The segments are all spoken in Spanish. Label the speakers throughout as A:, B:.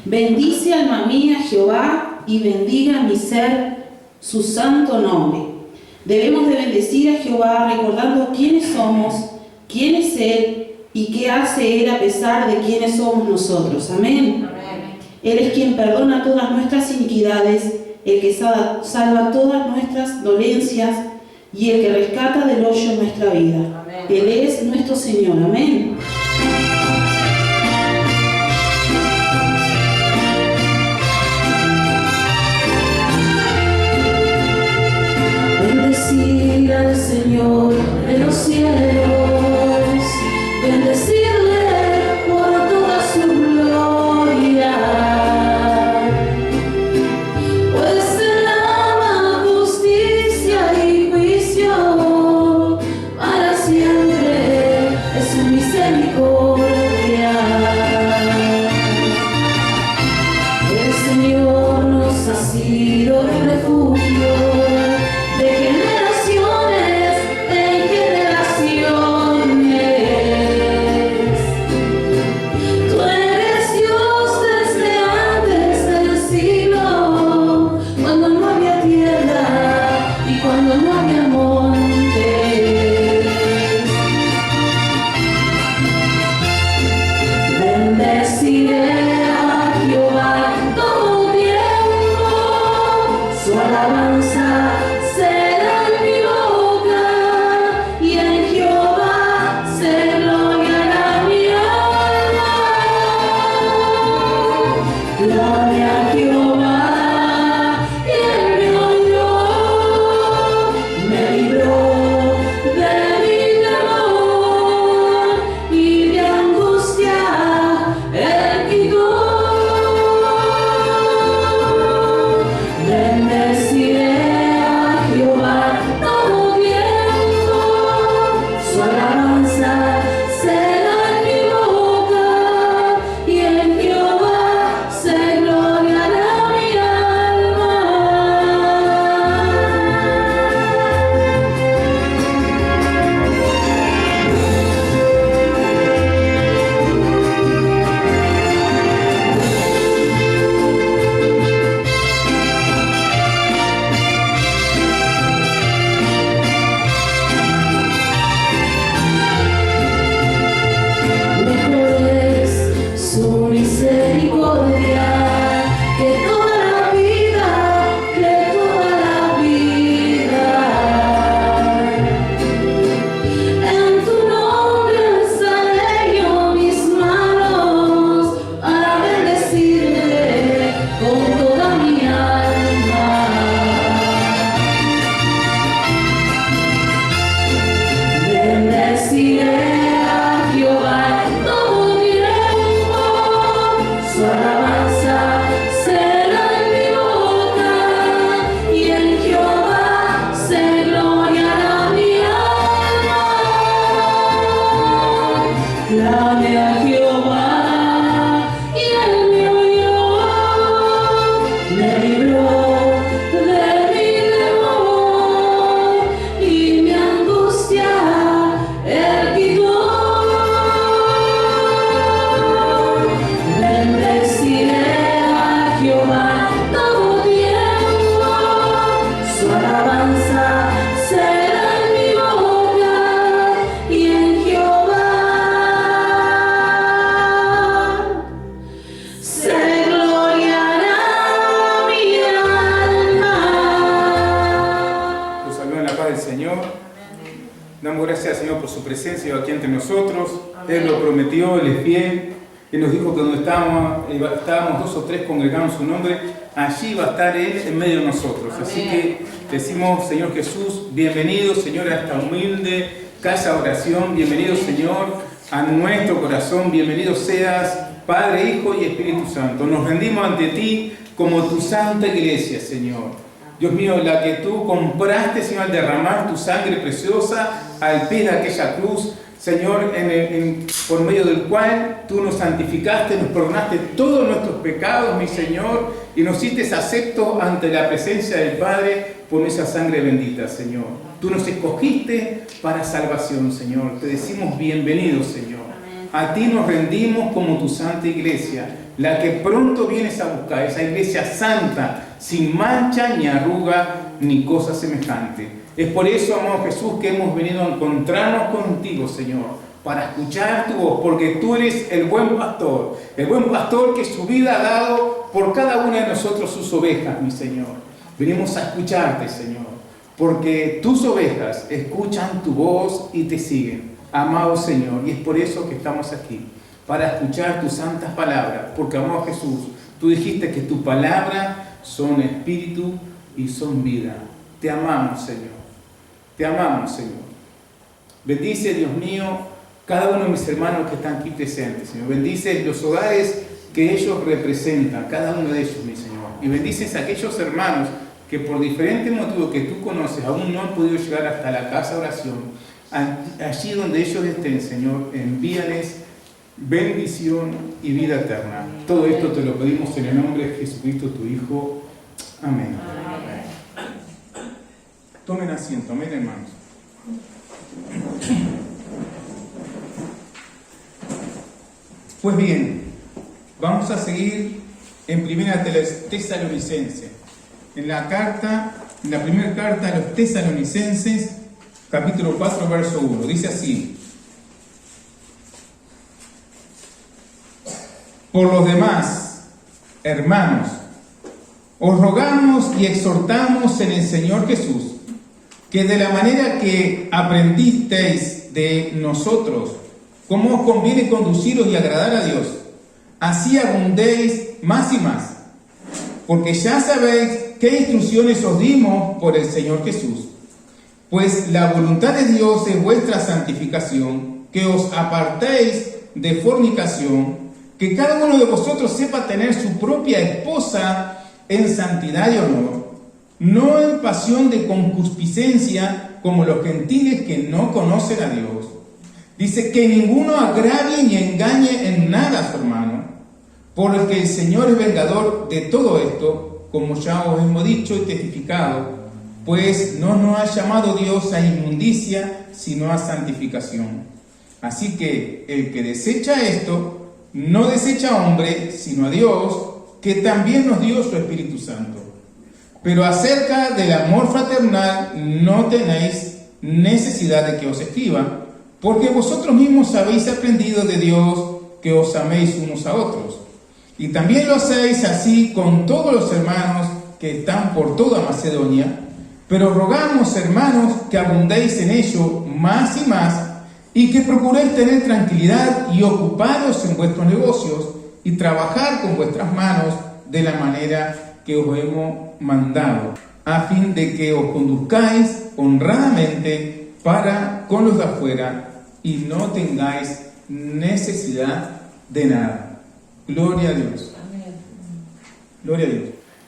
A: Bendice, alma mía, Jehová, y bendiga mi ser su santo nombre. Debemos de bendecir a Jehová recordando quiénes somos, quién es Él y qué hace Él a pesar de quiénes somos nosotros. Amén.
B: Amén.
A: Él es quien perdona todas nuestras iniquidades, el que salva todas nuestras dolencias y el que rescata del hoyo nuestra vida.
B: Amén.
A: Él es nuestro Señor. Amén. Bendecir al Señor de los cielos, bendecirle por toda su gloria, pues Él ama justicia y juicio, para siempre es su misericordia. El Señor nos ha sido un refugio de generaciones en generaciones. Tú eres Dios desde antes del siglo, cuando no había tierra y cuando no había montes. Bendeciré a Jehová todo tiempo, su alabanza será en mi boca, y en Jehová se gloriará mi alma. Gloria a Jehová, y Él me oyó, me libró de mi temor y mi angustia Él quitó. Bendeciré a Jehová todo tiempo, su alabanza será en mi boca, y en Jehová se gloriará mi alma. Mejor es su misericordia que toda la vida, que toda la vida. En tu nombre alzaré yo mis manos para bendecirte con toda mi alma. Bendeciré a Jehová todo tiempo, su alabanza será en mi boca, y en Jehová se gloriará mi alma. Clame a Jehová, y Él me oyó, me libró de mi temor y mi angustia Él quitó. Bendeciré a Jehová todo tiempo, su alabanza será en mi boca, y en Jehová se gloriará mi alma.
C: Los saludo en la paz del Señor. Damos gracias al Señor por su presencia aquí entre nosotros. Él lo prometió, Él es fiel. Él nos dijo que donde estábamos dos o tres congregados en su nombre, allí va a estar Él en medio de nosotros. Así que decimos, Señor Jesús, bienvenido, Señor, a esta humilde casa de oración. Bienvenido, Señor, a nuestro corazón. Bienvenido seas, Padre, Hijo y Espíritu Santo. Nos rendimos ante ti como tu santa iglesia, Señor. Dios mío, la que tú compraste, Señor, al derramar tu sangre preciosa al pie de aquella cruz, Señor, por medio del cual tú nos santificaste, nos perdonaste todos nuestros pecados, mi Señor, y nos hiciste aceptos ante la presencia del Padre por esa sangre bendita, Señor. Tú nos escogiste para salvación, Señor. Te decimos bienvenido, Señor. a ti nos rendimos como tu santa iglesia, la que pronto vienes a buscar, esa iglesia santa, sin mancha, ni arruga, ni cosa semejante. Es por eso, amado Jesús, que hemos venido a encontrarnos contigo, Señor, para escuchar tu voz, porque tú eres el buen pastor que su vida ha dado por cada una de nosotros sus ovejas, mi Señor. Venimos a escucharte, Señor, porque tus ovejas escuchan tu voz y te siguen, amado Señor, y es por eso que estamos aquí, para escuchar tus santas palabras, porque, amado Jesús, tú dijiste que tu palabra son espíritu y son vida. Te amamos, Señor. Te amamos, Señor. Bendice, Dios mío, cada uno de mis hermanos que están aquí presentes, Señor. Bendice los hogares que ellos representan, cada uno de ellos, mi Señor. Y bendices a aquellos hermanos que por diferentes motivos que tú conoces aún no han podido llegar hasta la casa de oración. Allí donde ellos estén, Señor, envíales bendición y vida eterna. Todo esto te lo pedimos en el nombre de Jesucristo, tu Hijo. Amén. Tomen asiento, amén, hermanos. Pues bien, vamos a seguir en Primera Tesalonicenses. En la primera carta a los Tesalonicenses, capítulo 4, verso 1. Dice así: por los demás, hermanos, os rogamos y exhortamos en el Señor Jesús, que de la manera que aprendisteis de nosotros, cómo os conviene conduciros y agradar a Dios, así abundéis más y más, porque ya sabéis qué instrucciones os dimos por el Señor Jesús. Pues la voluntad de Dios es vuestra santificación, que os apartéis de fornicación, que cada uno de vosotros sepa tener su propia esposa en santidad y honor, no en pasión de concupiscencia como los gentiles que no conocen a Dios. Dice que ninguno agravie ni engañe en nada a su hermano, porque el Señor es vengador de todo esto, como ya os hemos dicho y testificado, pues no nos ha llamado Dios a inmundicia, sino a santificación. Así que el que desecha esto, no desecha a hombre, sino a Dios, que también nos dio su Espíritu Santo. Pero acerca del amor fraternal no tenéis necesidad de que os escriba, porque vosotros mismos habéis aprendido de Dios que os améis unos a otros. Y también lo hacéis así con todos los hermanos que están por toda Macedonia. Pero rogamos, hermanos, que abundéis en ello más y más, y que procuréis tener tranquilidad y ocupados en vuestros negocios, y trabajar con vuestras manos de la manera que os hemos mandado, a fin de que os conduzcáis honradamente para con los de afuera, y no tengáis necesidad de nada. Gloria a Dios. Amén. Gloria a Dios.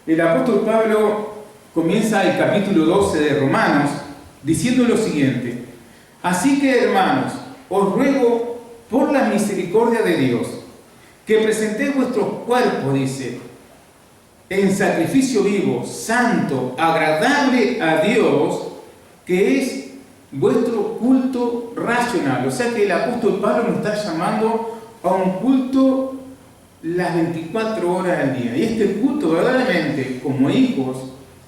C: El apóstol Pablo comienza el capítulo 12 de Romanos diciendo lo siguiente: así que, hermanos, os ruego por la misericordia de Dios que presentéis vuestros cuerpos, dice, en sacrificio vivo, santo, agradable a Dios, que es vuestro culto racional. O sea que el apóstol Pablo nos está llamando a un culto las 24 horas al día. Y este culto, verdaderamente, como hijos,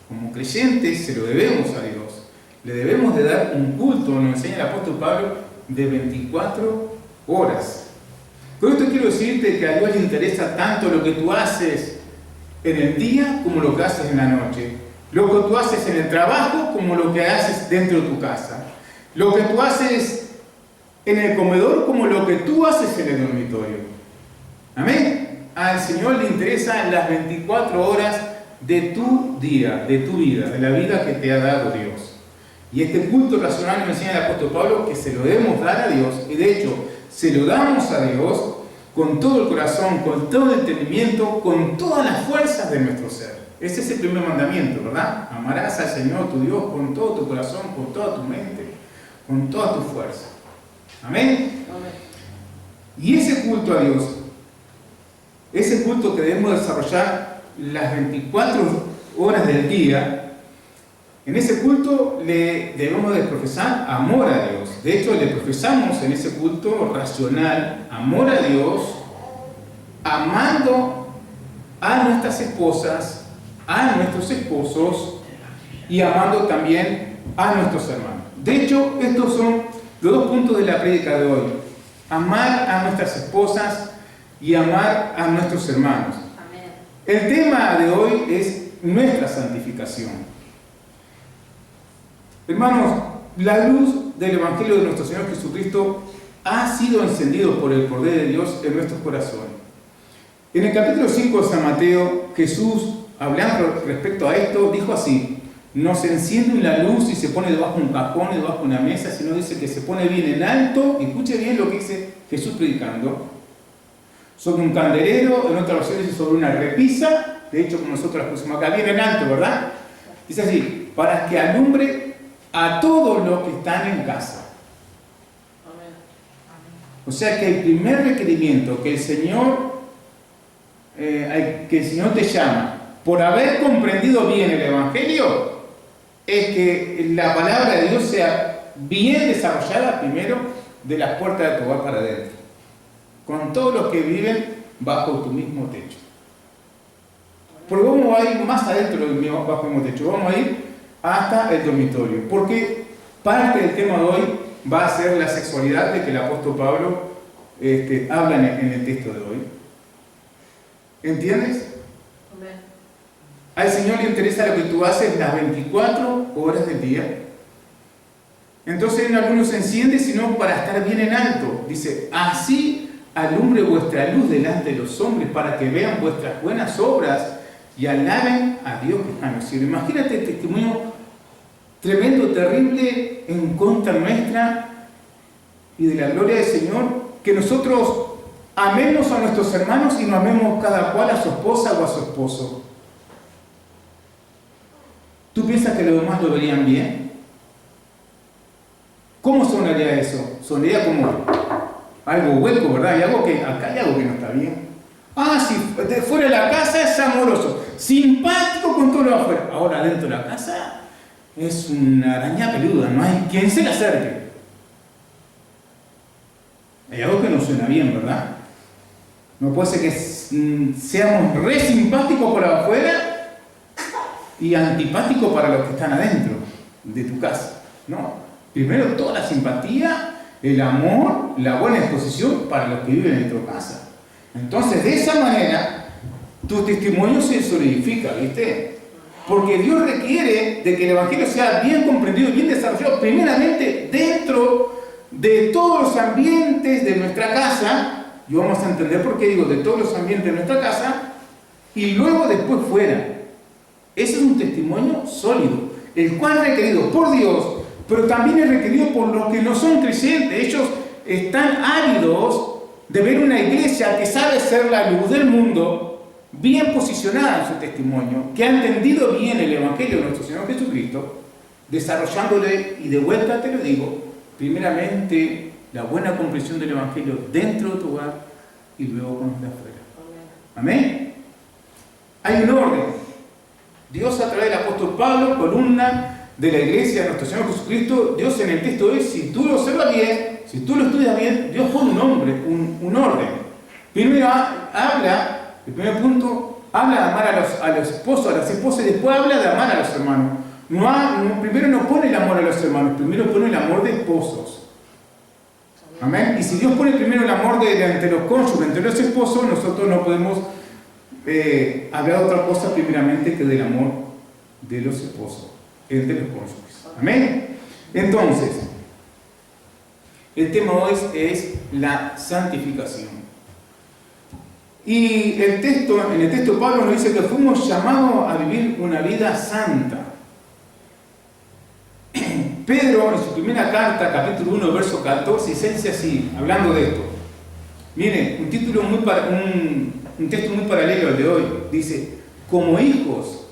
C: como creyentes, se lo debemos a Dios. Le debemos de dar un culto, nos enseña el apóstol Pablo, de 24 horas. Con esto quiero decirte que a Dios le interesa tanto lo que tú haces en el día como lo que haces en la noche. Lo que tú haces en el trabajo como lo que haces dentro de tu casa. Lo que tú haces en el comedor como lo que tú haces en el dormitorio. Amén. Al Señor le interesan las 24 horas de tu día, de tu vida, de la vida que te ha dado Dios. Y este culto racional nos enseña el apóstol Pablo que se lo debemos dar a Dios, y de hecho se lo damos a Dios con todo el corazón, con todo el entendimiento, con todas las fuerzas de nuestro ser. Ese es el primer mandamiento, ¿verdad? Amarás al Señor tu Dios con todo tu corazón, con toda tu mente, con toda tu fuerza. Amén. Amén. Y ese culto a Dios, ese culto que debemos desarrollar las 24 horas del día, en ese culto le debemos de profesar amor a Dios. de hecho le profesamos en ese culto racional, amor a Dios, amando a nuestras esposas, a nuestros esposos y amando también a nuestros hermanos. De hecho, estos son los dos puntos de la prédica de hoy. Amar a nuestras esposas y amar a nuestros hermanos.
B: Amén.
C: El tema de hoy es nuestra santificación. Hermanos, la luz del Evangelio de nuestro Señor Jesucristo ha sido encendido por el poder de Dios en nuestros corazones. En el capítulo 5 de San Mateo, Jesús, hablando respecto a esto, dijo así: no se enciende una luz y se pone debajo de un cajón, debajo de una mesa, sino dice que se pone bien en alto, y escuche bien lo que dice Jesús predicando, sobre un candelero, en otra versión dice sobre una repisa, de hecho como nosotros la pusimos acá, bien en alto, ¿verdad? Dice así: para que alumbre a todos los que están en casa.
B: Amén.
C: O sea que el primer requerimiento que el Señor te llama por haber comprendido bien el Evangelio es que la palabra de Dios sea bien desarrollada primero de las puertas de tu hogar para adentro, con todos los que viven bajo tu mismo techo. Porque vamos a ir más adentro bajo el mismo techo, vamos a ir hasta el dormitorio, porque parte del tema de hoy va a ser la sexualidad de que el apóstol Pablo habla en el texto de hoy. ¿Entiendes?
B: Amén.
C: Al Señor le interesa lo que tú haces las 24 horas del día. Entonces en algunos se enciende, sino para estar bien en alto. Dice: así alumbre vuestra luz delante de los hombres, para que vean vuestras buenas obras y alaben a Dios que está en el cielo. Imagínate el testimonio tremendo, terrible, en contra nuestra y de la gloria del Señor, que nosotros amemos a nuestros hermanos y no amemos cada cual a su esposa o a su esposo. ¿Tú piensas que los demás lo verían bien? ¿Cómo sonaría eso? Sonaría como algo hueco, ¿verdad? Acá hay algo que no está bien. Si de fuera de la casa es amoroso, simpático con todo lo de afuera. Ahora dentro de la casa es una araña peluda, no hay quien se le acerque. Hay algo que no suena bien, ¿verdad? No puede ser que seamos re simpáticos por afuera y antipáticos para los que están adentro de tu casa. No. Primero toda la simpatía, el amor, la buena disposición para los que viven en tu casa. Entonces, de esa manera, tu testimonio se solidifica, ¿viste? Porque Dios requiere de que el Evangelio sea bien comprendido y bien desarrollado, primeramente dentro de todos los ambientes de nuestra casa. Y vamos a entender por qué digo de todos los ambientes de nuestra casa, y luego después fuera. Ese es un testimonio sólido, el cual es requerido por Dios, pero también es requerido por los que no son creyentes. Ellos están ávidos de ver una iglesia que sabe ser la luz del mundo, bien posicionada en su testimonio, que ha entendido bien el Evangelio de nuestro Señor Jesucristo, desarrollándole, y de vuelta te lo digo, primeramente la buena comprensión del Evangelio dentro de tu hogar y luego con los de afuera. Amén. Hay un orden. Dios, a través del apóstol Pablo, columna de la iglesia de nuestro Señor Jesucristo, Dios en el texto de hoy, si tú lo observas bien, si tú lo estudias bien, Dios pone un orden. Primero habla, el primer punto, habla de amar a los esposos, a las esposas, y después habla de amar a los hermanos. Primero no pone el amor a los hermanos, primero pone el amor de esposos. Amén. Y si Dios pone primero el amor entre los cónyuges, entre los esposos, nosotros no podemos hablar de otra cosa primeramente que del amor de los esposos, entre los cónyuges. Amén. Entonces, el tema hoy es la santificación. Y en el texto Pablo nos dice que fuimos llamados a vivir una vida santa. Pedro, en su primera carta, capítulo 1, verso 14, dice así, hablando de esto. Miren, un texto muy paralelo al de hoy. Dice: como hijos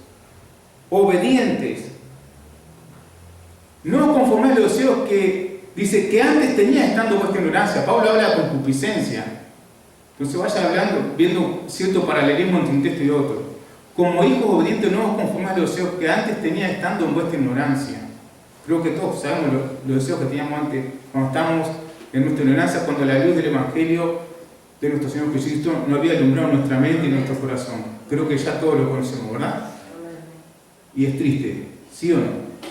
C: obedientes, no conforme a los deseos que antes tenía estando vuestra ignorancia. Pablo habla de concupiscencia. Entonces vayan viendo cierto paralelismo entre un texto y otro. Como hijos obedientes, no conforme a los deseos que antes tenía estando en vuestra ignorancia. Creo que todos sabemos los deseos que teníamos antes, cuando estábamos en nuestra ignorancia, cuando la luz del Evangelio de nuestro Señor Jesucristo no había alumbrado nuestra mente y nuestro corazón. Creo que ya todos lo conocemos, ¿verdad? Y es triste, ¿sí o no?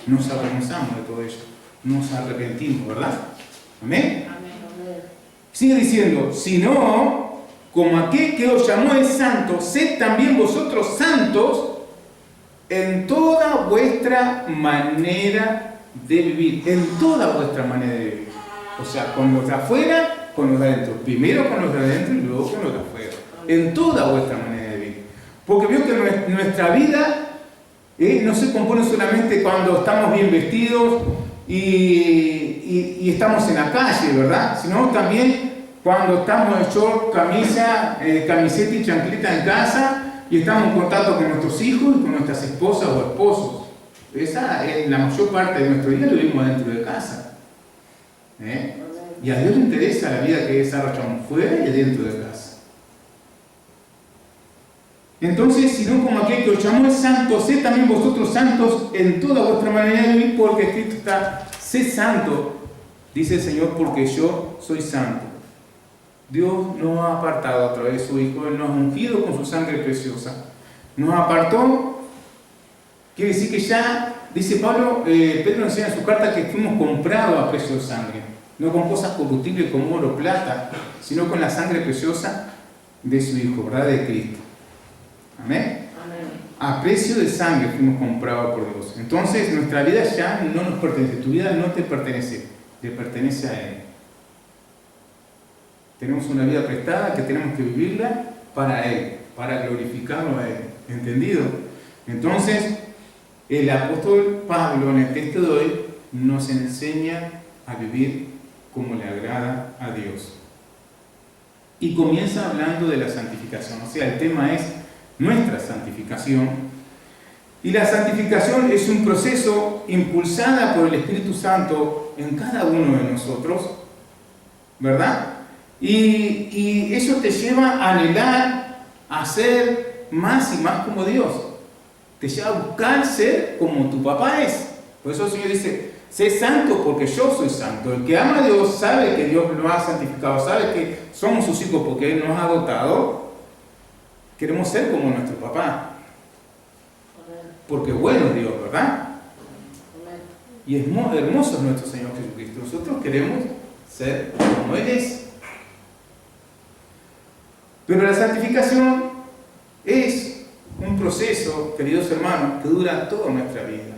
C: Nos avergonzamos de todo ello, nos arrepentimos, ¿verdad? ¿Amén? Sigue diciendo, si no, como aquel que os llamó es santo, sed también vosotros santos en toda vuestra manera de vivir, en toda vuestra manera de vivir. O sea, con los de afuera, con los de adentro. Primero con los de adentro y luego con los de afuera. En toda vuestra manera de vivir. Porque veo que nuestra vida no se compone solamente cuando estamos bien vestidos y estamos en la calle, ¿verdad? Sino también cuando estamos en short, camisa, camiseta y chancleta en casa y estamos en contacto con nuestros hijos y con nuestras esposas o esposos. Esa es la mayor parte de nuestro día, lo vivimos dentro de casa. Y a Dios le interesa la vida que desarrollamos fuera y dentro de casa. Entonces, si no como aquel que os llamó es santo, sed también vosotros santos en toda vuestra manera de vivir, porque escrito está, sé santo, dice el Señor, porque yo soy santo. Dios nos ha apartado a través de su Hijo, Él nos ha ungido con su sangre preciosa. Nos apartó, quiere decir que ya, dice Pablo, Pedro nos enseña en su carta que fuimos comprados a precio de sangre, no con cosas corruptibles como oro o plata, sino con la sangre preciosa de su Hijo, ¿verdad? De Cristo. Amén. A precio de sangre fuimos comprados por Dios. Entonces nuestra vida ya no nos pertenece, tu vida no te pertenece, le pertenece a Él. Tenemos una vida prestada que tenemos que vivirla para Él, para glorificarlo a Él. ¿Entendido? Entonces, el apóstol Pablo en el texto de hoy nos enseña a vivir como le agrada a Dios. Y comienza hablando de la santificación. O sea, el tema es nuestra santificación. Y la santificación es un proceso impulsada por el Espíritu Santo en cada uno de nosotros, ¿verdad? Y eso te lleva a anhelar a ser más y más como Dios. Te lleva a buscar ser como tu papá es. Por eso el Señor dice, sé santo porque yo soy santo. El que ama a Dios sabe que Dios lo ha santificado, sabe que somos sus hijos porque Él nos ha adoptado. Queremos ser como nuestro papá. Porque bueno es Dios, ¿verdad? Y es hermoso es nuestro Señor Jesucristo. Nosotros queremos ser como Él es. Pero la santificación es un proceso, queridos hermanos, que dura toda nuestra vida.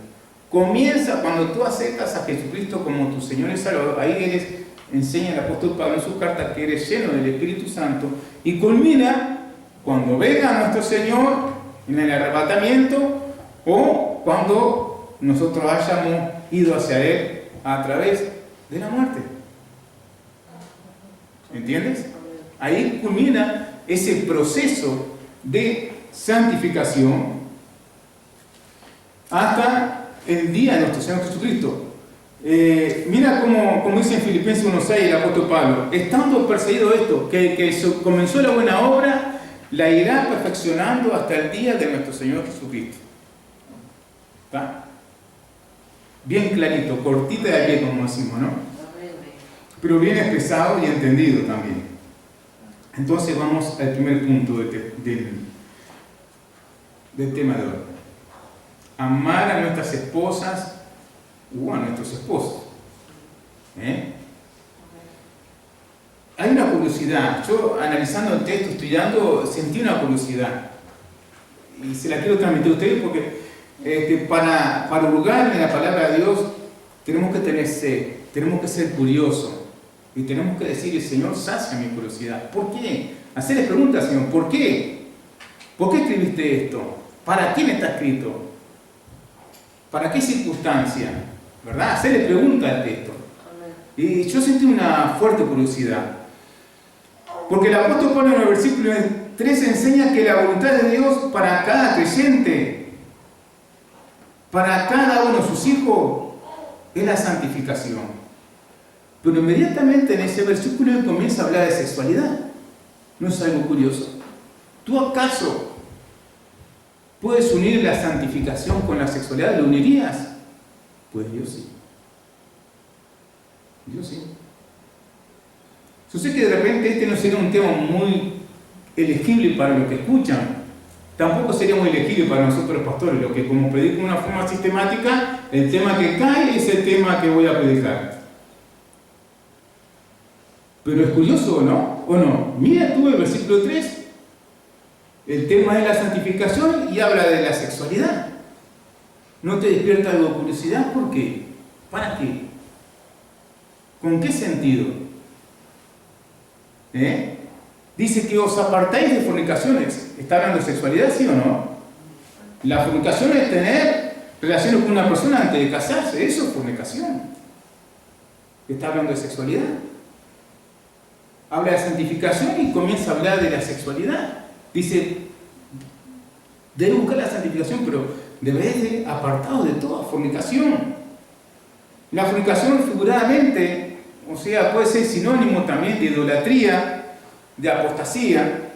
C: Comienza cuando tú aceptas a Jesucristo como tu Señor y Salvador. Ahí enseña el apóstol Pablo en su carta que eres lleno del Espíritu Santo. Y culmina cuando venga nuestro Señor en el arrebatamiento o cuando nosotros hayamos ido hacia Él a través de la muerte. ¿Entiendes? Ahí culmina ese proceso de santificación hasta el día de nuestro Señor Jesucristo. Mira como dice en Filipenses 1:6 el apóstol Pablo, estando perseguido esto, que comenzó la buena obra, la irá perfeccionando hasta el día de nuestro Señor Jesucristo. ¿Está? Bien clarito, cortita de pie como decimos, ¿no? Pero bien expresado y entendido también. Entonces vamos al primer punto del tema de hoy. Amar a nuestras esposas o a nuestros esposos. Hay una curiosidad. Yo analizando el texto, estudiando, sentí una curiosidad. Y se la quiero transmitir a ustedes porque para hurgar en la palabra de Dios tenemos que tener sed, tenemos que ser curiosos. Y tenemos que decirle, Señor, sacia mi curiosidad. ¿Por qué? Hacerle preguntas, Señor, ¿por qué? ¿Por qué escribiste esto? ¿Para quién está escrito? ¿Para qué circunstancia? ¿Verdad? Hacerle preguntas al texto. Y yo sentí una fuerte curiosidad. Porque el apóstol Pablo en el versículo 3 enseña que la voluntad de Dios para cada creyente, para cada uno de sus hijos, es la santificación. Pero inmediatamente en ese versículo comienza a hablar de sexualidad. ¿No es algo curioso? ¿Tú acaso puedes unir la santificación con la sexualidad? ¿Lo unirías? Pues yo sí. Yo sí. Sucede que de repente este no sería un tema muy elegible para los que escuchan. Tampoco sería muy elegible para nosotros los pastores, lo que como predico de una forma sistemática, el tema que cae es el tema que voy a predicar. Pero es curioso, ¿o no? ¿O no? Mira tú el versículo 3, el tema es la santificación y habla de la sexualidad. ¿No te despierta algo de curiosidad? ¿Por qué? ¿Para qué? ¿Con qué sentido? Dice que os apartáis de fornicaciones. ¿Está hablando de sexualidad, sí o no? La fornicación es tener relaciones con una persona antes de casarse. Eso es fornicación. Está hablando de sexualidad. Habla de santificación y comienza a hablar de la sexualidad. Dice, debe buscar la santificación, pero debéis de apartados de toda fornicación. La fornicación figuradamente, o sea, puede ser sinónimo también de idolatría, de apostasía.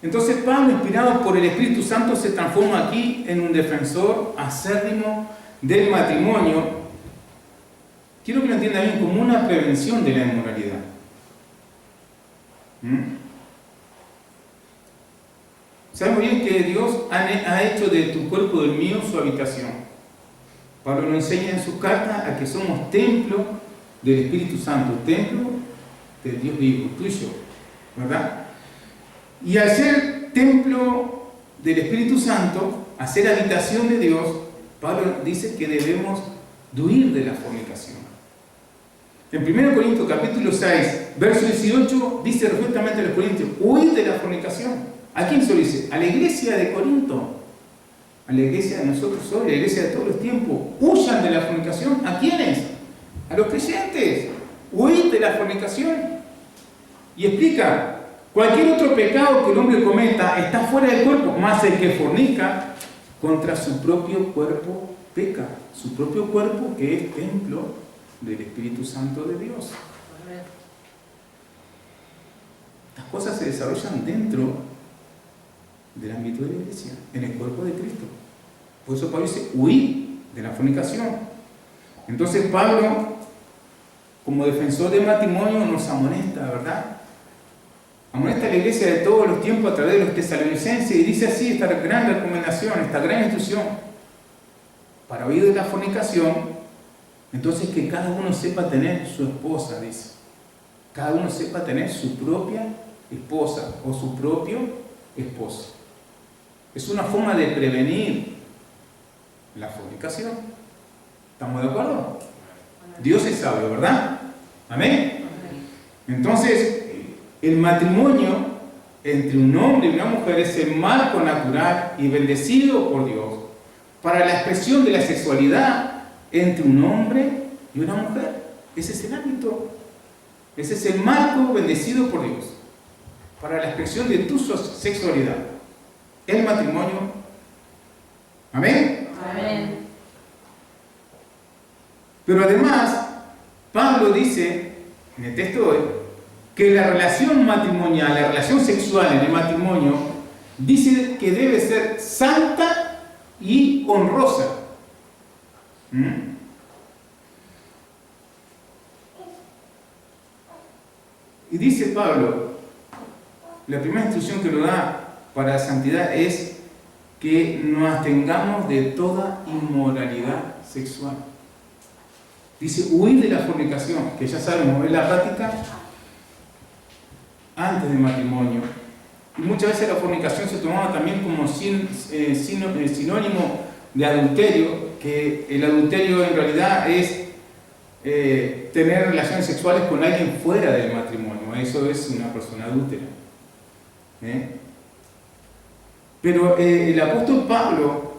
C: Entonces Pablo, inspirado por el Espíritu Santo, se transforma aquí en un defensor acérrimo del matrimonio. Quiero que lo entiendan bien, como una prevención de la inmoralidad. Sabemos bien que Dios ha hecho de tu cuerpo del mío su habitación. Pablo nos enseña en su carta a que somos templo del Espíritu Santo, templo del Dios vivo, tuyo, ¿verdad? Y al ser templo del Espíritu Santo, a ser habitación de Dios, Pablo dice que debemos de huir de la fornicación. En 1 Corintios capítulo 6, verso 18, dice perfectamente a los corintios, huid de la fornicación. ¿A quién se lo dice? A la iglesia de Corinto, a la iglesia de nosotros hoy, a la iglesia de todos los tiempos. Huyan de la fornicación. ¿A quiénes? A los creyentes. Huid de la fornicación. Y explica, cualquier otro pecado que el hombre cometa está fuera del cuerpo, más el que fornica contra su propio cuerpo peca. Su propio cuerpo que es templo del Espíritu Santo de Dios. Estas cosas se desarrollan dentro del ámbito de la iglesia, en el cuerpo de Cristo. Por eso Pablo dice, huir de la fornicación. Entonces Pablo, como defensor del matrimonio, nos amonesta, ¿verdad? Amonesta a la iglesia de todos los tiempos a través de los tesalonicenses y dice así esta gran recomendación, esta gran instrucción, para huir de la fornicación. Entonces que cada uno sepa tener su esposa, dice. Cada uno sepa tener su propia esposa o su propio esposo. Es una forma de prevenir la fornicación. ¿Estamos de acuerdo? Dios es sabio, ¿verdad? ¿Amén? Entonces, el matrimonio entre un hombre y una mujer es el marco natural y bendecido por Dios para la expresión de la sexualidad entre un hombre y una mujer. Ese es el ámbito. Ese es el marco bendecido por Dios para la expresión de tu sexualidad. El matrimonio. ¿Amén?
B: Amén.
C: Pero además, Pablo dice en el texto de hoy que la relación matrimonial, la relación sexual en el matrimonio, dice que debe ser santa y honrosa. Y dice Pablo, la primera instrucción que nos da para la santidad es que nos abstengamos de toda inmoralidad sexual. Dice, huir de la fornicación, que ya sabemos, es la práctica antes del matrimonio. Y muchas veces la fornicación se tomaba también como sinónimo de adulterio, que el adulterio en realidad es tener relaciones sexuales con alguien fuera del matrimonio. Eso es una persona adúltera. Pero el apóstol Pablo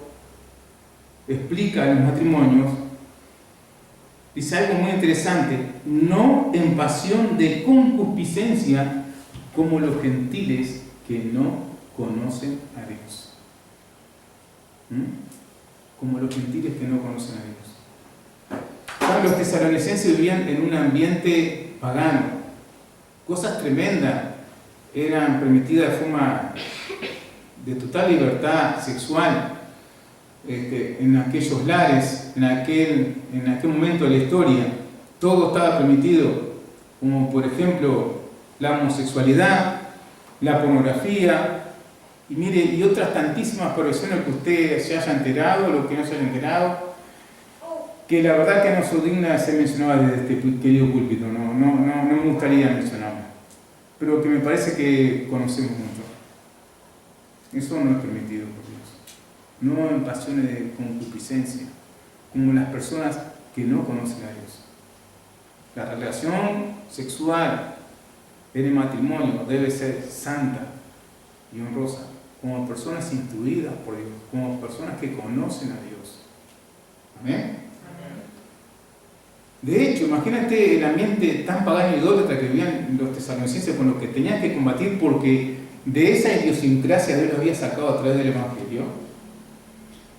C: explica en los matrimonios, dice algo muy interesante, no en pasión de concupiscencia como los gentiles que no conocen a Dios. Como los gentiles que no conocen a Dios. Los tesalonicenses vivían en un ambiente pagano. Cosas tremendas eran permitidas de forma de total libertad sexual en aquellos lares, en aquel momento de la historia. todo estaba permitido, como por ejemplo la homosexualidad, la pornografía, y mire, y otras tantísimas perversiones que usted se haya enterado, lo que no se haya enterado, que la verdad que no son dignas de ser mencionadas desde este querido púlpito, no me gustaría mencionarlas, pero que me parece que conocemos mucho. Eso no es permitido por Dios. No en pasiones de concupiscencia, como las personas que no conocen a Dios. La relación sexual en el matrimonio debe ser santa y honrosa, como personas instruidas por Dios, como personas que conocen a Dios. ¿Amén? De hecho, imagínate el ambiente tan pagano y idólatra que vivían los tesalonicenses con lo que tenían que combatir, porque de esa idiosincrasia Dios los había sacado a través del Evangelio.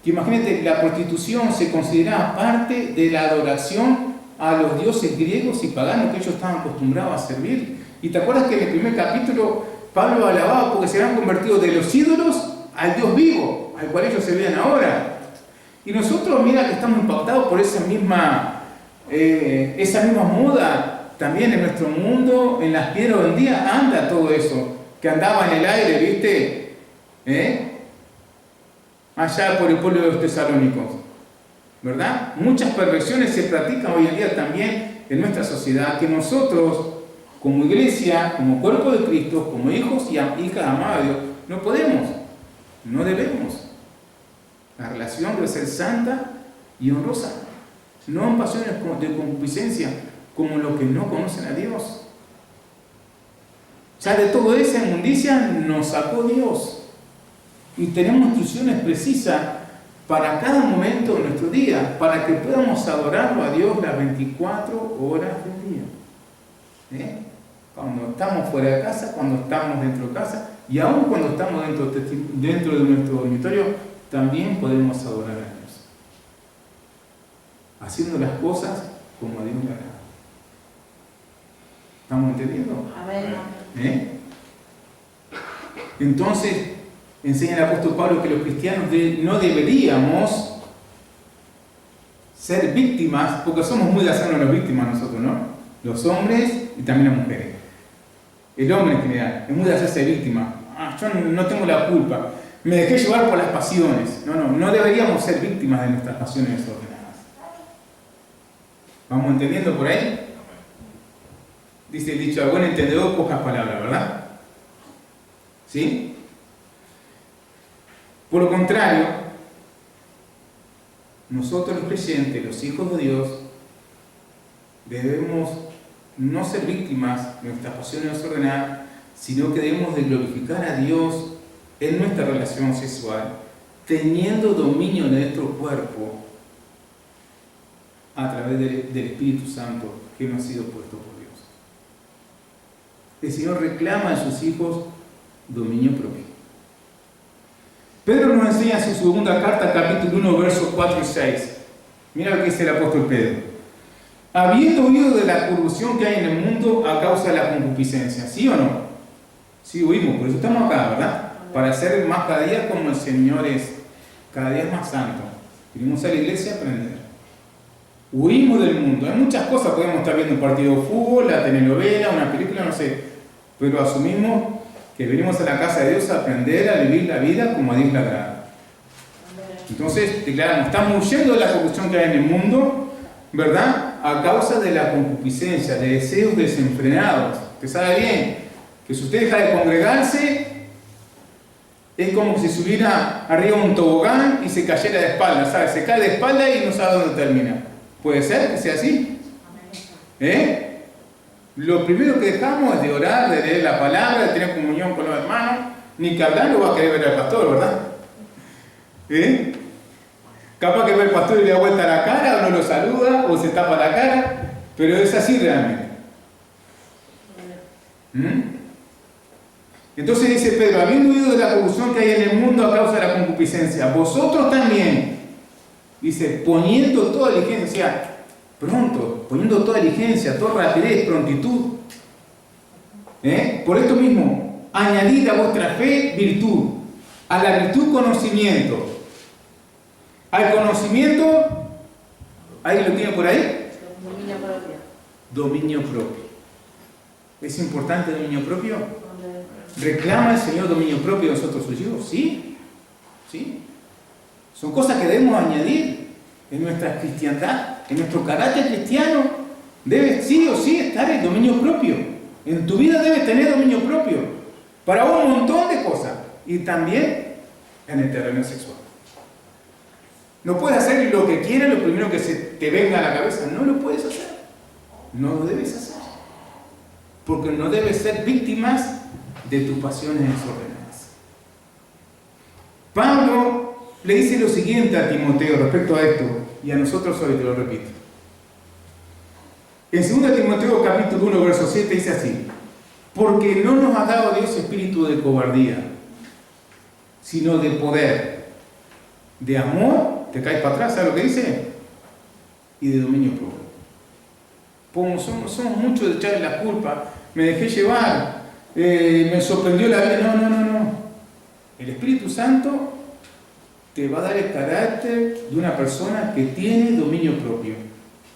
C: Que imagínate, la prostitución se consideraba parte de la adoración a los dioses griegos y paganos que ellos estaban acostumbrados a servir. Y te acuerdas que en el primer capítulo Pablo alababa porque se habían convertido de los ídolos al Dios vivo, al cual ellos se veían ahora. Y nosotros, mira que estamos impactados por esa misma moda también en nuestro mundo. En las piedras hoy en día anda todo eso, que andaba en el aire, ¿viste? Allá por el pueblo de los tesalónicos, ¿verdad? Muchas perversiones se practican hoy en día también en nuestra sociedad, que nosotros, como iglesia, como cuerpo de Cristo, como hijos y hijas amadas de Dios, no podemos, no debemos. La relación debe ser santa y honrosa, no en pasiones de concupiscencia, como los que no conocen a Dios. Ya de toda esa inmundicia nos sacó Dios. Y tenemos instrucciones precisas para cada momento de nuestro día, para que podamos adorarlo a Dios las 24 horas del día. Cuando estamos fuera de casa, cuando estamos dentro de casa, y aún cuando estamos dentro de nuestro dormitorio, también podemos adorar a Dios. Haciendo las cosas como a Dios le agrada. ¿Estamos entendiendo?
B: Amén.
C: Entonces, enseña el apóstol Pablo que los cristianos no deberíamos ser víctimas, porque somos muy de hacernos las víctimas nosotros, ¿no? Los hombres y también las mujeres. El hombre en general es muy de hacerse víctima. Yo no tengo la culpa, me dejé llevar por las pasiones. No deberíamos ser víctimas de nuestras pasiones desordenadas. ¿Vamos entendiendo por ahí? Dice el dicho, a buen entendedor, pocas palabras, ¿verdad? ¿Sí? Por lo contrario, nosotros los creyentes, los hijos de Dios, debemos no ser víctimas de nuestras pasiones desordenadas, sino que debemos de glorificar a Dios en nuestra relación sexual, teniendo dominio de nuestro cuerpo a través del Espíritu Santo que nos ha sido puesto por Dios. El Señor reclama a sus hijos dominio propio. Pedro nos enseña en su segunda carta, capítulo 1, versos 4 y 6. Mira lo que dice el apóstol Pedro. Habiendo oído de la corrupción que hay en el mundo a causa de la concupiscencia. ¿Sí o no? Sí, oímos, por eso estamos acá, ¿verdad? Para ser más cada día como el Señor es, cada día más santo. Venimos a la iglesia a aprender. Huimos del mundo. Hay muchas cosas, podemos estar viendo un partido de fútbol, la telenovela, una película, no sé, pero asumimos que venimos a la casa de Dios a aprender a vivir la vida como a Dios le agrada. Entonces, declaramos, estamos huyendo de la corrupción que hay en el mundo, ¿verdad? A causa de la concupiscencia, de deseos desenfrenados. Usted sabe bien que si usted deja de congregarse, es como si subiera arriba un tobogán y se cayera de espalda, ¿sabe? Se cae de espalda y no sabe dónde termina. ¿Puede ser que sea así? Lo primero que dejamos es de orar, de leer la palabra, de tener comunión con los hermanos. Ni que hablar lo va a querer ver al pastor, ¿verdad? Capaz que ve al pastor y le da vuelta la cara, o no lo saluda, o se tapa la cara, pero es así realmente. Entonces dice Pedro, habiendo oído de la corrupción que hay en el mundo a causa de la concupiscencia, vosotros también, dice, poniendo toda diligencia, o sea, pronto, poniendo toda diligencia, toda rapidez, prontitud. Por esto mismo, añadid a vuestra fe virtud, a la virtud conocimiento. Al conocimiento, ¿alguien lo tiene por ahí?
B: Dominio propio.
C: dominio propio. ¿Es importante el dominio propio?
B: Amén.
C: ¿Reclama el Señor dominio propio de nosotros sus hijos? Sí, sí. Son cosas que debemos añadir en nuestra cristiandad, en nuestro carácter cristiano. Debe sí o sí estar el dominio propio. En tu vida debes tener dominio propio para un montón de cosas y también en el terreno sexual. No puedes hacer lo que quieras, lo primero que se te venga a la cabeza. No lo puedes hacer. No lo debes hacer. Porque no debes ser víctimas de tus pasiones desordenadas. Pablo le dice lo siguiente a Timoteo respecto a esto, y a nosotros hoy te lo repito. En 2 Timoteo capítulo 1, verso 7 dice así: porque no nos ha dado Dios espíritu de cobardía, sino de poder, de amor, te caes para atrás, ¿sabes lo que dice? Y de dominio propio. Como somos muchos de echarle la culpa, me dejé llevar, me sorprendió la vida. No. El Espíritu Santo te va a dar el carácter de una persona que tiene dominio propio,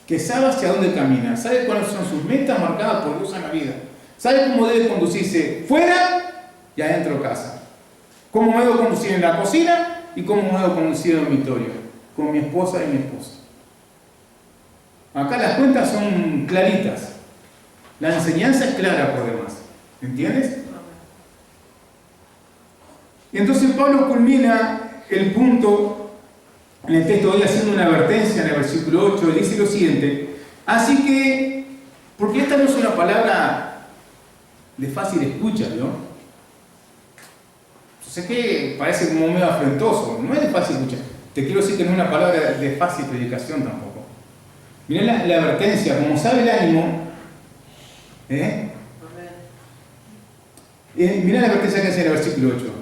C: que sabe hacia dónde camina, sabe cuáles son sus metas marcadas por Dios en la vida, sabe cómo debe conducirse fuera y adentro de casa, cómo me debo conducir en la cocina y cómo me debo conducir en el dormitorio, con mi esposa y mi esposa. Acá las cuentas son claritas, la enseñanza es clara por demás, ¿entiendes? Y entonces Pablo culmina el punto en el texto de hoy haciendo una advertencia en el versículo 8, dice lo siguiente: así que, porque esta no es una palabra de fácil escucha, ¿no? Yo sé que parece como medio afrentoso, no es de fácil escucha. Te quiero decir que no es una palabra de fácil predicación tampoco. Mirá la advertencia, como sabe el ánimo, mirá la advertencia que hace en el versículo 8.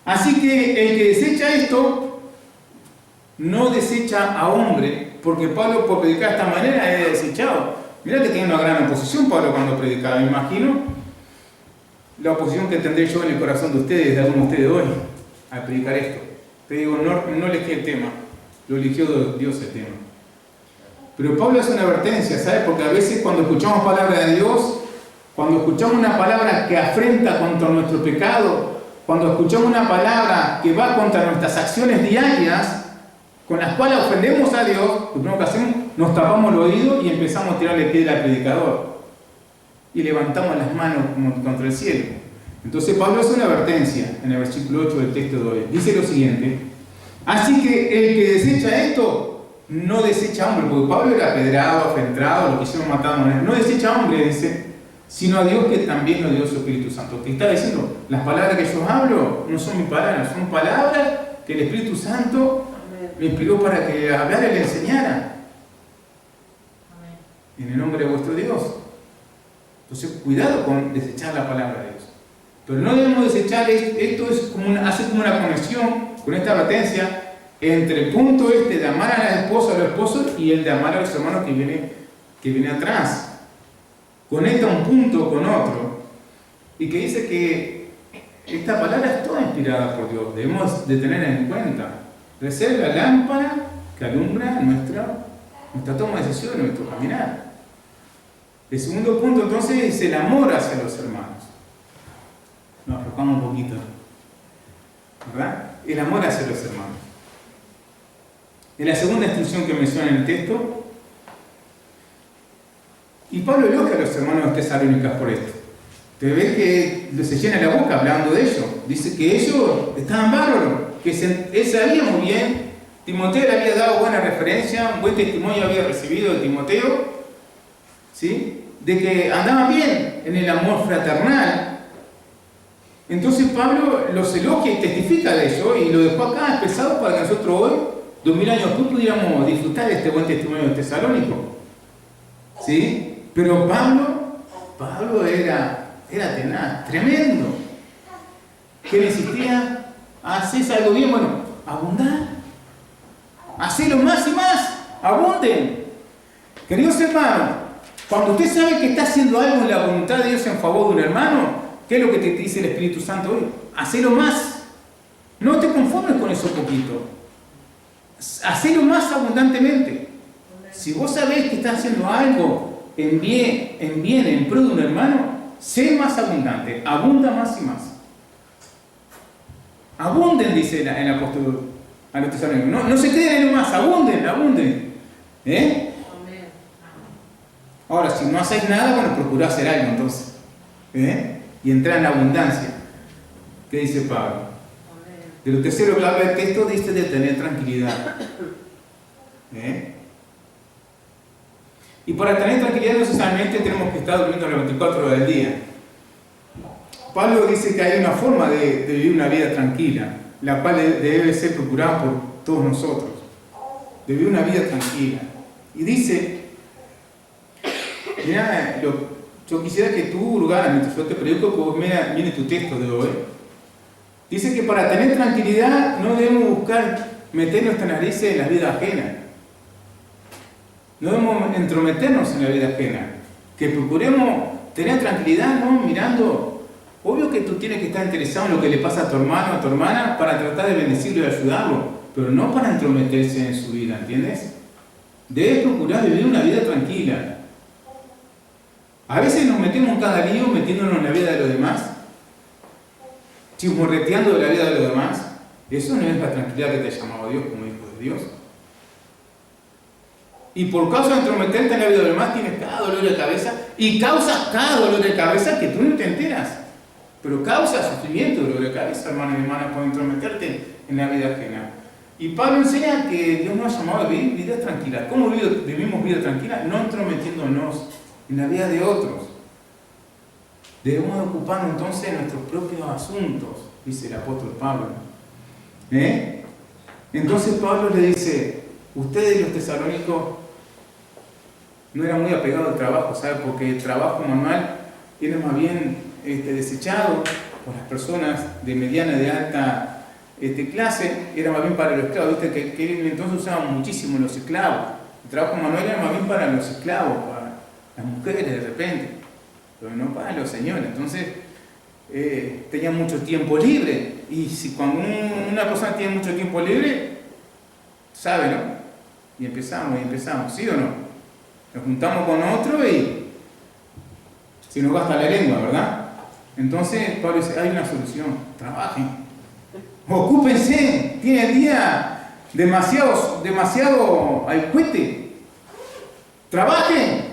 C: Así que el que desecha esto, no desecha a hombre, porque Pablo por predicar de esta manera era desechado. Mirá que tiene una gran oposición Pablo cuando predicaba, me imagino la oposición que tendré yo en el corazón de ustedes, de algunos de ustedes hoy, al predicar esto. Te digo, no elegí el tema, lo eligió Dios el tema. Pero Pablo hace una advertencia, ¿sabes? Porque a veces cuando escuchamos palabra de Dios, cuando escuchamos una palabra que afrenta contra nuestro pecado, cuando escuchamos una palabra que va contra nuestras acciones diarias, con las cuales ofendemos a Dios, lo primero que hacemos, nos tapamos el oído y empezamos a tirarle piedra al predicador. Y levantamos las manos como contra el cielo. Entonces Pablo hace una advertencia en el versículo 8 del texto de hoy. Dice lo siguiente: así que el que desecha esto, no desecha a hombre, porque Pablo era apedrado, afrentrado, lo quisieron matar, no desecha a hombre, dice, sino a Dios que también nos dio su Espíritu Santo. Que está diciendo, las palabras que yo hablo no son mis palabras, son palabras que el Espíritu Santo me inspiró para que hablara y le enseñara. En el nombre de vuestro Dios. Entonces, cuidado con desechar la palabra de Dios. Pero no debemos desechar esto, es como hace como una conexión con esta advertencia entre el punto de amar a la esposa, a los esposos, y el de amar a los hermanos que viene atrás. Conecta un punto con otro. Y que dice que esta palabra es toda inspirada por Dios. Debemos de tener en cuenta. Debe ser la lámpara que alumbra nuestra toma de decisión, nuestro caminar. El segundo punto entonces es el amor hacia los hermanos. Nos aflojamos un poquito, ¿verdad? El amor hacia los hermanos. En la segunda instrucción que menciona en el texto, y Pablo elogia a los hermanos tesalónicos por esto. Te ves que se llena la boca hablando de ellos. Dice que ellos estaban bárbaros, que él sabía muy bien. Timoteo le había dado buena referencia, un buen testimonio había recibido de Timoteo, ¿sí? De que andaban bien en el amor fraternal. Entonces Pablo los elogia y testifica de ello y lo dejó acá expresado para que nosotros hoy, 2000 años después, pudiéramos disfrutar de este buen testimonio de Tesalónico. ¿Sí? Pero Pablo era tenaz, tremendo. ¿Qué le insistía? ¿Haces algo bien? Bueno, abundar. Hacelo más y más. Abunden. Queridos hermanos, cuando usted sabe que está haciendo algo en la voluntad de Dios en favor de un hermano, ¿qué es lo que te dice el Espíritu Santo hoy? Hacelo más. No te conformes con eso poquito. Hacelo más abundantemente. Si vos sabés que estás haciendo algo en bien, en pro de un hermano, sé más abundante, abunda más y más. Abunden, dice el apóstol a los tesalonicenses. No se queden en más, abunden.
B: Amén.
C: Ahora, si no hacéis nada, bueno, procurad hacer algo entonces. Y entrar en la abundancia. ¿Qué dice Pablo?
B: Amén.
C: De lo tercero que habla el texto, dice de tener tranquilidad. Y para tener tranquilidad no necesariamente tenemos que estar durmiendo las 24 horas del día. Pablo dice que hay una forma de vivir una vida tranquila, la cual debe ser procurada por todos nosotros. De vivir una vida tranquila. Y dice, mira, yo quisiera que tú, Lugana, mientras yo te predico, pues viene tu texto de hoy. Dice que para tener tranquilidad no debemos buscar meter nuestra nariz en la vida ajena. No debemos entrometernos en la vida ajena. Que procuremos tener tranquilidad, no mirando. Obvio que tú tienes que estar interesado en lo que le pasa a tu hermano o a tu hermana para tratar de bendecirlo y ayudarlo, pero no para entrometerse en su vida, ¿entiendes? Debes procurar vivir una vida tranquila. A veces nos metemos en cada lío metiéndonos en la vida de los demás, chismorreteando de la vida de los demás. Eso no es la tranquilidad que te ha llamado Dios como hijo de Dios. Y por causa de entrometerte en la vida de los demás tienes cada dolor de cabeza y causas cada dolor de cabeza que tú no te enteras. Pero causa sufrimiento, dolor de cabeza, hermanos y hermanas, por entrometerte en la vida ajena. Y Pablo enseña que Dios nos ha llamado a vivir vidas tranquilas. ¿Cómo vivimos vida tranquila? No entrometiéndonos en la vida de otros. Debemos ocuparnos entonces de nuestros propios asuntos, dice el apóstol Pablo. Entonces Pablo le dice, ustedes los tesalónicos no eran muy apegados al trabajo, ¿sabes? Porque el trabajo manual era más bien desechado por las personas de mediana y de alta clase, era más bien para los esclavos. Viste que entonces usaban muchísimo los esclavos. El trabajo manual era más bien para los esclavos, para las mujeres de repente, pero no para los señores. Entonces tenían mucho tiempo libre, y si cuando una persona tiene mucho tiempo libre, sabe, ¿no? Y empezamos, ¿sí o no? Nos juntamos con otro y se nos gasta la lengua, ¿verdad? Entonces Pablo dice, hay una solución, trabajen, ocúpense, tienen el día demasiado al cohete, trabajen,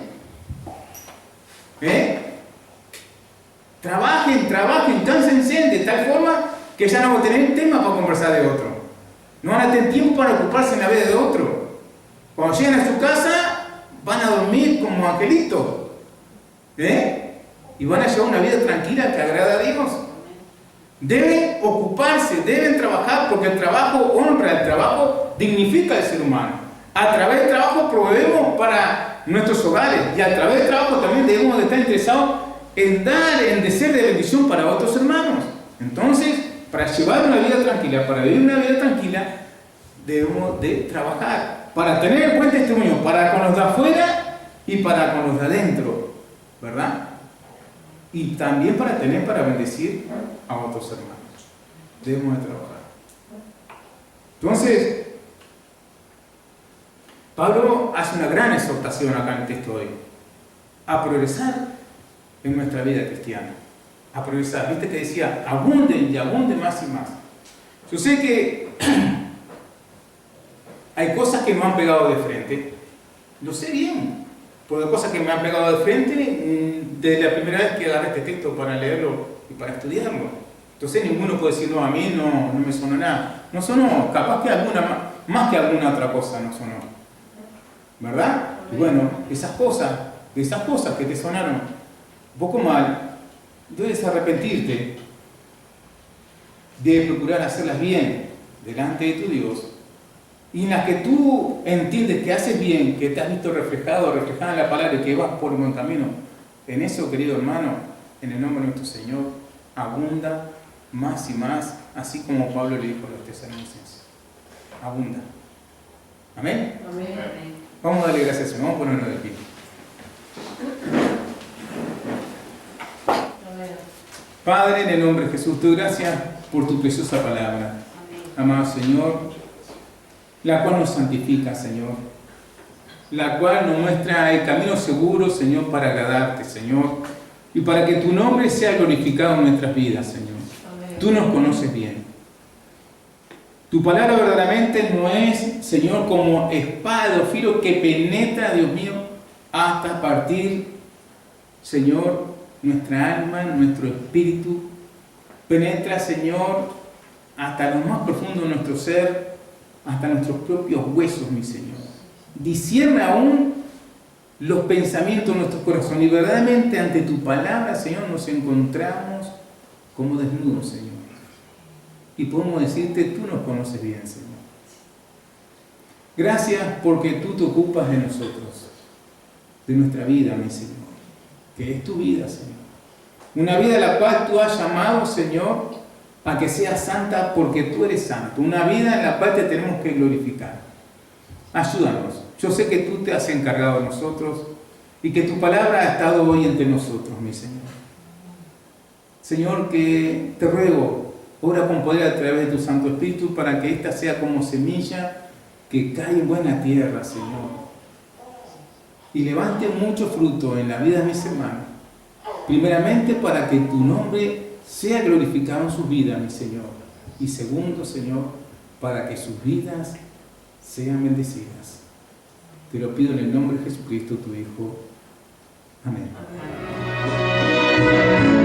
C: trabajen, cánsense de tal forma que ya no van a tener tema para conversar de otro, no van a tener tiempo para ocuparse en la vida de otro. Cuando lleguen a su casa van a dormir como angelitos, y van a llevar una vida tranquila que agrada a Dios. Deben ocuparse, deben trabajar, porque el trabajo honra, el trabajo dignifica al ser humano. A través del trabajo proveemos para nuestros hogares, y a través del trabajo también debemos de estar interesados en dar, en ser de bendición para otros hermanos. Entonces, para llevar una vida tranquila, para vivir una vida tranquila, debemos de trabajar, para tener buen testimonio, para con los de afuera y para con los de adentro, ¿verdad? Y también para bendecir a otros hermanos. Debemos de trabajar. Entonces, Pablo hace una gran exhortación acá en el texto de hoy, a progresar en nuestra vida cristiana, a progresar. Viste que decía, abunden y abunden más y más. Yo sé que hay cosas que me han pegado de frente, lo sé bien, porque hay cosas que me han pegado de frente desde la primera vez que agarré este texto para leerlo y para estudiarlo. Entonces ninguno puede decir, no, a mí no me sonó nada. No sonó, capaz que alguna, más que alguna otra cosa no sonó, ¿verdad? Y bueno, esas cosas que te sonaron un poco mal, debes arrepentirte, debes procurar hacerlas bien delante de tu Dios, y en las que tú entiendes que haces bien, que te has visto reflejada en la palabra y que vas por un buen camino. En eso, querido hermano, en el nombre de nuestro Señor, abunda más y más, así como Pablo le dijo a los tesalonicenses. Abunda. ¿Amén?
B: Amén.
C: Vamos a darle gracias a Dios. Vamos a ponernos de pie. Padre, en el nombre de Jesús, te doy gracias por tu preciosa palabra. Amado Señor, la cual nos santifica, Señor. la cual nos muestra el camino seguro, Señor, para agradarte, Señor, y para que tu nombre sea glorificado en nuestras vidas, Señor.
B: Amén.
C: Tú nos conoces bien. Tu palabra verdaderamente no es, Señor, como espada o filo que penetra, Dios mío, hasta partir, Señor, nuestra alma, nuestro espíritu. Penetra, Señor, hasta lo más profundo de nuestro ser, hasta nuestros propios huesos, mi Señor. Discierne aún los pensamientos de nuestro corazón. Y verdaderamente ante tu palabra, Señor, nos encontramos como desnudos, Señor. Y podemos decirte, tú nos conoces bien, Señor. Gracias porque tú te ocupas de nosotros, de nuestra vida, mi Señor, que es tu vida, Señor. Una vida a la cual tú has llamado, Señor, a que sea santa porque tú eres santo. Una vida en la cual te tenemos que glorificar. Ayúdanos. Yo sé que tú te has encargado de nosotros y que tu palabra ha estado hoy entre nosotros, mi Señor. Señor, que te ruego, ora con poder a través de tu Santo Espíritu para que ésta sea como semilla que cae en buena tierra, Señor. Y levante mucho fruto en la vida de mis hermanos. Primeramente, para que tu nombre sea glorificado en sus vidas, mi Señor. Y segundo, Señor, para que sus vidas sean bendecidas. Te lo pido en el nombre de Jesucristo, tu Hijo. Amén.
B: Amén.